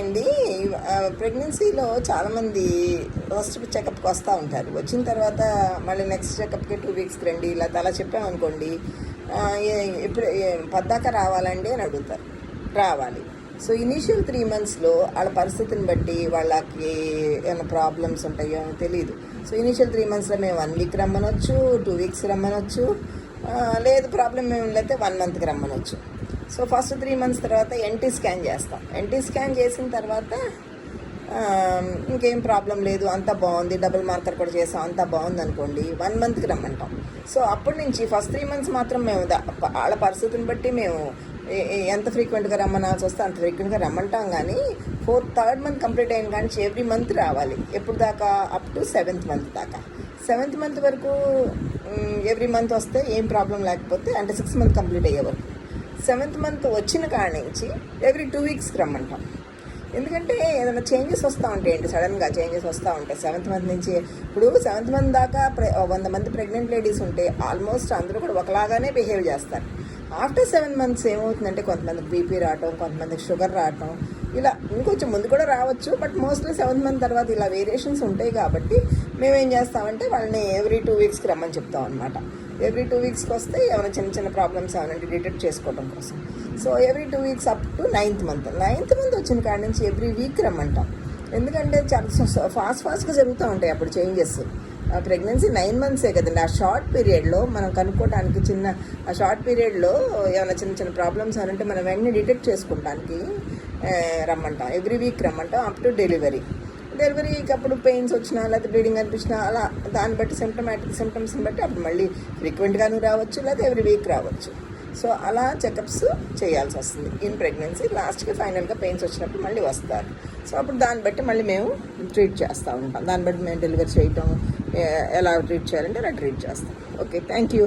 అండి ప్రెగ్నెన్సీలో చాలామంది ఫస్ట్ చెకప్కి వస్తూ ఉంటారు. వచ్చిన తర్వాత మళ్ళీ నెక్స్ట్ చెకప్కి 2 వీక్స్కి రండి ఇలా అలా చెప్పామనుకోండి, ఎప్పుడు పద్దాక రావాలండి అని అడుగుతారు. రావాలి. సో ఇనీషియల్ 3 మంత్స్లో వాళ్ళ పరిస్థితిని బట్టి వాళ్ళకి ఏమైనా ప్రాబ్లమ్స్ ఉంటాయో తెలియదు. సో ఇనీషియల్ 3 మంత్స్లో మేము 1 వీక్ రమ్మనొచ్చు, 2 వీక్స్ రమ్మనొచ్చు, లేదు ప్రాబ్లం ఏమి లేకపోతే 1 మంత్కి రమ్మనొచ్చు. సో ఫస్ట్ 3 మంత్స్ తర్వాత ఎన్టీ స్కాన్ చేస్తాం. ఎన్టీ స్కాన్ చేసిన తర్వాత ఇంకేం ప్రాబ్లం లేదు, అంతా బాగుంది, డబుల్ మార్కర్ కూడా చేసాం, అంతా బాగుంది అనుకోండి, 1 మంత్కి రమ్మంటాం. సో అప్పటి నుంచి ఫస్ట్ 3 మంత్స్ మాత్రం మేము వాళ్ళ పరిస్థితిని బట్టి మేము ఎంత ఫ్రీక్వెంట్గా రమ్మనాల్సి వస్తే అంత ఫ్రీక్వెంట్గా రమ్మంటాం. కానీ 3rd మంత్ కంప్లీట్ అయిన కానీ ఎవ్రీ మంత్ రావాలి. ఎప్పుడు దాకా? అప్ టు 7th మంత్ దాకా. 7th మంత్ వరకు ఎవ్రీ మంత్ వస్తే ఏం ప్రాబ్లం లేకపోతే, అంటే 6 మంత్ కంప్లీట్ అయ్యే వరకు. 7th మంత్ వచ్చిన కాడ నుంచి ఎవ్రీ 2 వీక్స్కి రమ్మంటాం. ఎందుకంటే ఏదైనా చేంజెస్ వస్తూ ఉంటాయండి, సడన్గా చేంజెస్ వస్తూ ఉంటాయి 7th మంత్ నుంచి. ఇప్పుడు 7th మంత్ దాకా 100 మంది ప్రెగ్నెంట్ లేడీస్ ఉంటే ఆల్మోస్ట్ అందరూ కూడా ఒకలాగానే బిహేవ్ చేస్తారు. ఆఫ్టర్ 7 మంత్స్ ఏమవుతుందంటే కొంతమందికి బీపీ రావటం, కొంతమందికి షుగర్ రావటం, ఇలా ఇంకొంచెం ముందు కూడా రావచ్చు. బట్ మోస్ట్లీ 7th మంత్ తర్వాత ఇలా వేరియేషన్స్ ఉంటాయి. కాబట్టి మేమేం చేస్తామంటే వాళ్ళని ఎవ్రీ 2 వీక్స్కి రమ్మని చెప్తాం అనమాట. ఎవ్రీ 2 వీక్స్కి వస్తే ఏమైనా చిన్న చిన్న ప్రాబ్లమ్స్ ఏమైనా డిటెక్ట్ చేసుకోవడం కోసం. So every 2 weeks up to 9th month. 9th month వచ్చిన కాడ నుంచి ఎవ్రీ వీక్ రమ్మంటాం. ఎందుకంటే చాలా ఫాస్ట్గా జరుగుతూ ఉంటాయి అప్పుడు చేంజెస్. ప్రెగ్నెన్సీ 9 మంత్సే కదండి. ఆ షార్ట్ పీరియడ్లో మనం కనుక్కోవడానికి ఆ షార్ట్ పీరియడ్లో ఏమైనా చిన్న చిన్న ప్రాబ్లమ్స్ అని అంటే మనం వెంటనే డిటెక్ట్ చేసుకోవడానికి రమ్మంటాం. ఎవ్రీ వీక్ రమ్మంటాం అప్ టు డెలివరీకి అప్పుడు పెయిన్స్ వచ్చినా లేకపోతే బ్లీడింగ్ అనిపించినా అలా దాన్ని బట్టి సిమ్టమ్స్ని బట్టి అప్పుడు మళ్ళీ ఫ్రీక్వెంట్గాను రావచ్చు, లేకపోతే ఎవ్రీ వీక్ రావచ్చు. సో అలా చెకప్స్ చేయాల్సి వస్తుంది ఇన్ ప్రెగ్నెన్సీ. లాస్ట్కి ఫైనల్గా పెయిన్స్ వచ్చినప్పుడు మళ్ళీ వస్తారు. సో అప్పుడు దాన్ని బట్టి మళ్ళీ మేము ట్రీట్ చేస్తూ ఉంటాం. దాన్ని బట్టి మేము డెలివరీ చేయటం ఎలా ట్రీట్ చేయాలంటే అలా ట్రీట్ చేస్తాం. Okay, thank you.